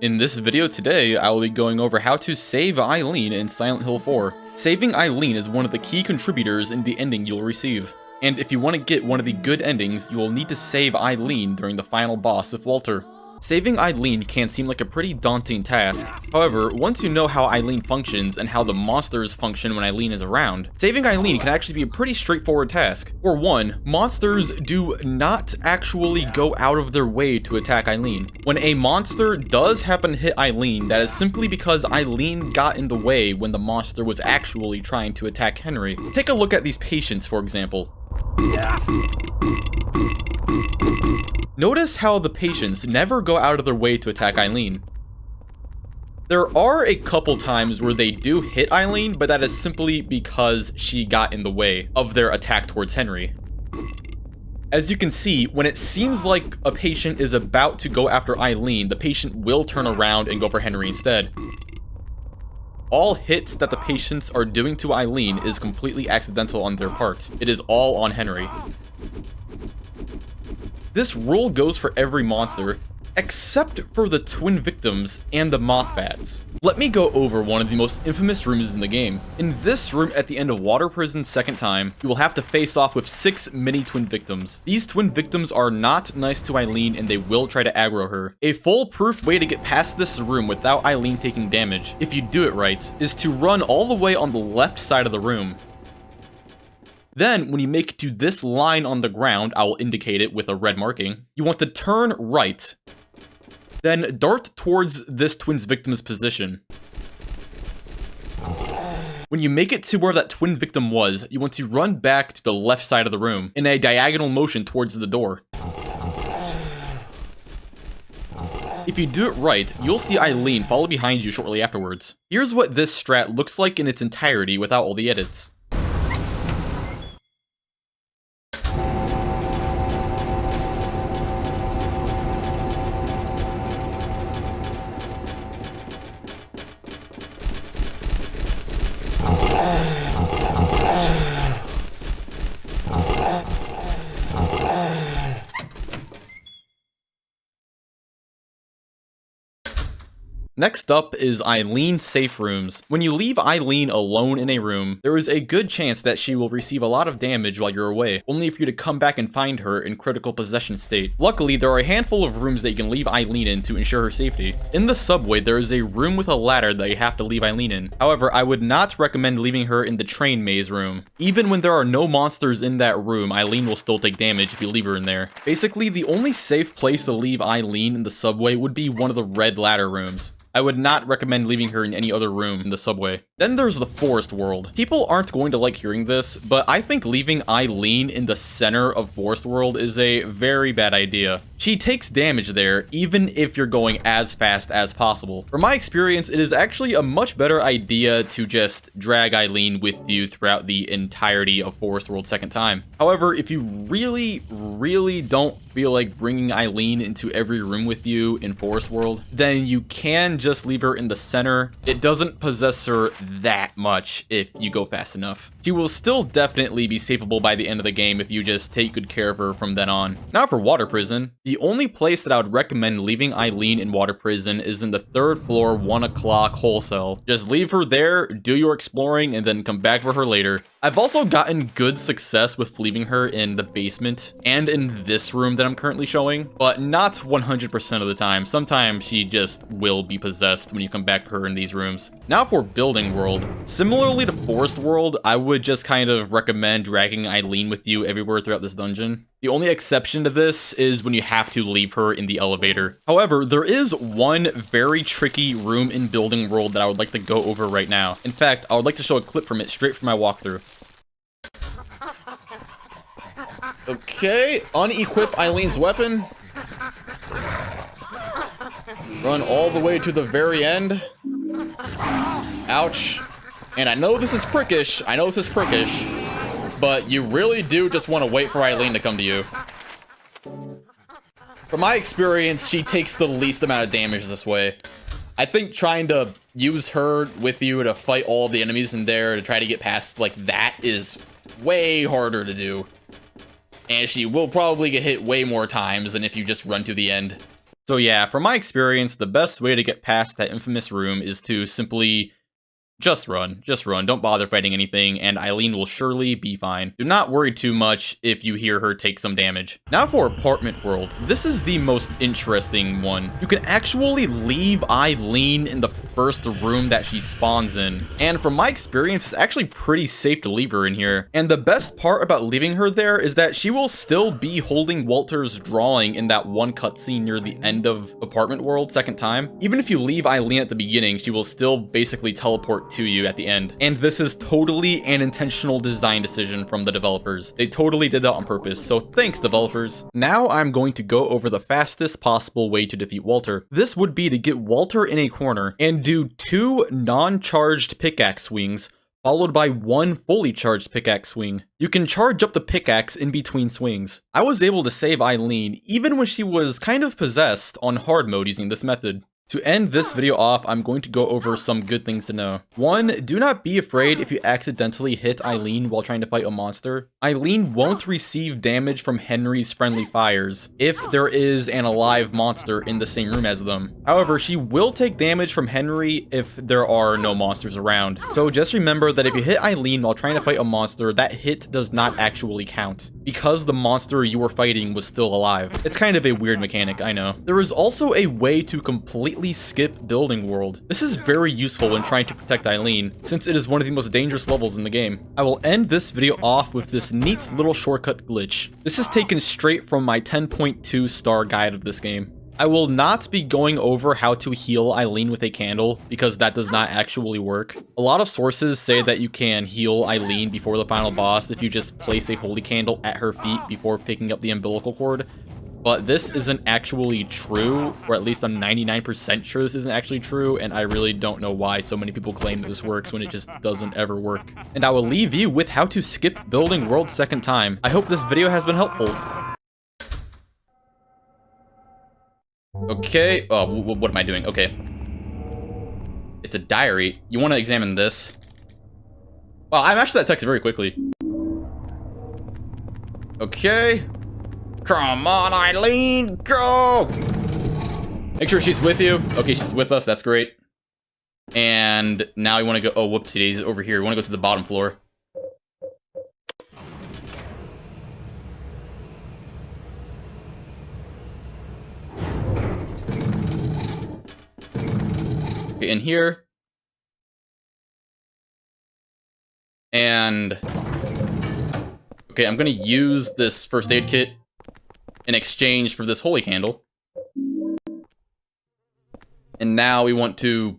In this video today, I will be going over how to save Eileen in Silent Hill 4. Saving Eileen is one of the key contributors in the ending you'll receive. And if you want to get one of the good endings, you will need to save Eileen during the final boss of Walter. Saving Eileen can seem like a pretty daunting task. However, once you know how Eileen functions and how the monsters function when Eileen is around, saving Eileen can actually be a pretty straightforward task. For one, monsters do not actually go out of their way to attack Eileen. When a monster does happen to hit Eileen, that is simply because Eileen got in the way when the monster was actually trying to attack Henry. Take a look at these patients, for example. Notice how the patients never go out of their way to attack Eileen. There are a couple times where they do hit Eileen, but that is simply because she got in the way of their attack towards Henry. As you can see, when it seems like a patient is about to go after Eileen, the patient will turn around and go for Henry instead. All hits that the patients are doing to Eileen is completely accidental on their part. It is all on Henry. This rule goes for every monster, except for the twin victims and the Moths Bats. Let me go over one of the most infamous rooms in the game. In this room at the end of Water Prison's second time, you will have to face off with 6 mini twin victims. These twin victims are not nice to Eileen and they will try to aggro her. A foolproof way to get past this room without Eileen taking damage, if you do it right, is to run all the way on the left side of the room. Then, when you make it to this line on the ground, I will indicate it with a red marking, you want to turn right. Then dart towards this twin's victim's position. When you make it to where that twin victim was, you want to run back to the left side of the room in a diagonal motion towards the door. If you do it right, you'll see Eileen follow behind you shortly afterwards. Here's what this strat looks like in its entirety without all the edits. Next up is Eileen's safe rooms. When you leave Eileen alone in a room, there is a good chance that she will receive a lot of damage while you're away, only for you to come back and find her in critical possession state. Luckily, there are a handful of rooms that you can leave Eileen in to ensure her safety. In the subway, there is a room with a ladder that you have to leave Eileen in. However, I would not recommend leaving her in the train maze room. Even when there are no monsters in that room, Eileen will still take damage if you leave her in there. Basically, the only safe place to leave Eileen in the subway would be one of the red ladder rooms. I would not recommend leaving her in any other room in the subway. Then there's the forest world. People aren't going to like hearing this, but I think leaving Eileen in the center of forest world is a very bad idea. She takes damage there, even if you're going as fast as possible. From my experience, it is actually a much better idea to just drag Eileen with you throughout the entirety of Forest World second time. However, if you really don't feel like bringing Eileen into every room with you in Forest World, then you can just leave her in the center. It doesn't possess her that much if you go fast enough. She will still definitely be safeable by the end of the game if you just take good care of her from then on. Now for Water Prison. The only place that I would recommend leaving Eileen in Water Prison is in the 3rd floor, 1 o'clock wholesale. Just leave her there, do your exploring, and then come back for her later. I've also gotten good success with leaving her in the basement and in this room that I'm currently showing, but not 100% of the time. Sometimes she just will be possessed when you come back for her in these rooms. Now for Building World. Similarly to Forest World, I would just kind of recommend dragging Eileen with you everywhere throughout this dungeon. The only exception to this is when you have to leave her in the elevator. However, there is one very tricky room in Building World that I would like to go over right now. In fact, I would like to show a clip from it straight from my walkthrough. Okay, unequip Eileen's weapon. Run all the way to the very end. Ouch. And I know this is prickish, but you really do just want to wait for Eileen to come to you. From my experience, she takes the least amount of damage this way. I think trying to use her with you to fight all the enemies in there to try to get past like that is way harder to do. And she will probably get hit way more times than if you just run to the end. So yeah, from my experience, the best way to get past that infamous room is to simply just run. Don't bother fighting anything, and Eileen will surely be fine. Do not worry too much if you hear her take some damage. Now for Apartment World. This is the most interesting one. You can actually leave Eileen in the first room that she spawns in, and from my experience, it's actually pretty safe to leave her in here. And the best part about leaving her there is that she will still be holding Walter's drawing in that one cutscene near the end of Apartment World second time. Even if you leave Eileen at the beginning, she will still basically teleport to you at the end. And this is totally an intentional design decision from the developers. They totally did that on purpose, so thanks, developers. Now I'm going to go over the fastest possible way to defeat Walter. This would be to get Walter in a corner and do 2 non-charged pickaxe swings, followed by 1 fully charged pickaxe swing. You can charge up the pickaxe in between swings. I was able to save Eileen even when she was kind of possessed on hard mode using this method. To end this video off, I'm going to go over some good things to know. 1, do not be afraid if you accidentally hit Eileen while trying to fight a monster. Eileen won't receive damage from Henry's friendly fires if there is an alive monster in the same room as them. However, she will take damage from Henry if there are no monsters around. So just remember that if you hit Eileen while trying to fight a monster, that hit does not actually count, because the monster you were fighting was still alive. It's kind of a weird mechanic, I know. There is also a way to completely skip Building World. This is very useful when trying to protect Eileen, since it is one of the most dangerous levels in the game. I will end this video off with this neat little shortcut glitch. This is taken straight from my 10.2 star guide of this game. I will not be going over how to heal Eileen with a candle, because that does not actually work. A lot of sources say that you can heal Eileen before the final boss if you just place a holy candle at her feet before picking up the umbilical cord. But this isn't actually true, or at least I'm 99% sure this isn't actually true, and I really don't know why so many people claim that this works when it just doesn't ever work. And I will leave you with how to skip Building World second time. I hope this video has been helpful. Okay, what am I doing? Okay. It's a diary. You want to examine this? Well, I matched that text very quickly. Okay. Come on, Eileen, go! Make sure she's with you. Okay, she's with us. That's great. And now we want to go... Oh, whoopsie daisies, over here. We want to go to the bottom floor. Okay, in here. And... Okay, I'm going to use this first aid kit in exchange for this holy candle. And now we want to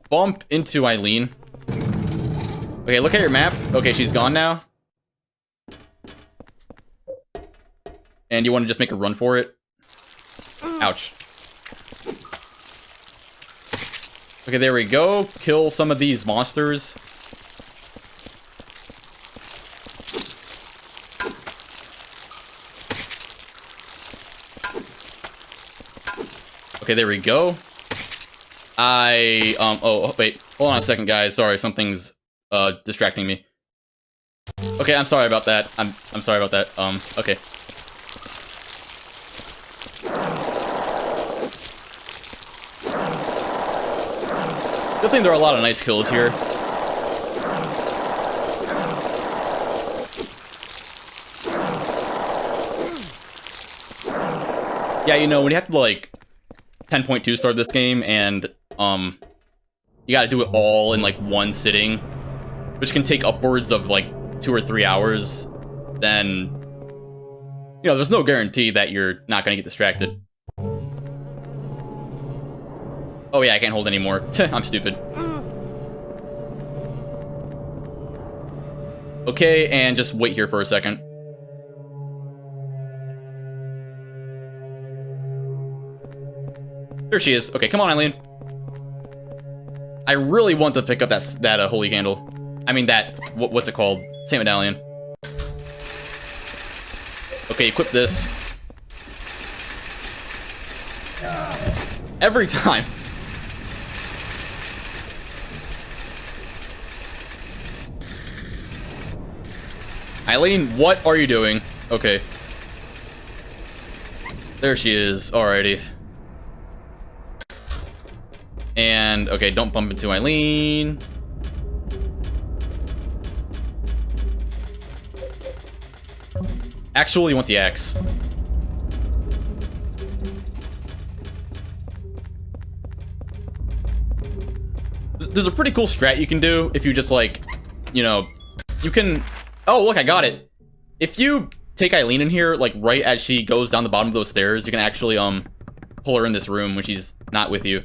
bump into Eileen. Okay, look at your map. Okay, she's gone now. And you want to just make a run for it. Ouch. Okay, there we go. Kill some of these monsters. Okay, there we go. Oh, wait. Hold on a second, guys. Sorry, something's, distracting me. Okay, I'm sorry about that. I'm sorry about that. Okay. Good thing there are a lot of nice kills here. Yeah, you know, when you have to, like, 10.2 star this game, and, you gotta do it all in, like, one sitting, which can take upwards of, like, 2 or 3 hours, then, you know, there's no guarantee that you're not gonna get distracted. Oh yeah, I can't hold anymore. I'm stupid. Okay, and just wait here for a second. There she is. Okay, come on, Eileen. I really want to pick up that holy candle. I mean what's it called? Saint Medallion. Okay, equip this. Every time. Eileen, what are you doing? Okay. There she is. Alrighty. And, okay, don't bump into Eileen. Actually, you want the X. There's a pretty cool strat you can do if you just, like, you know, you can... Oh, look, I got it. If you take Eileen in here, like, right as she goes down the bottom of those stairs, you can actually, pull her in this room when she's not with you.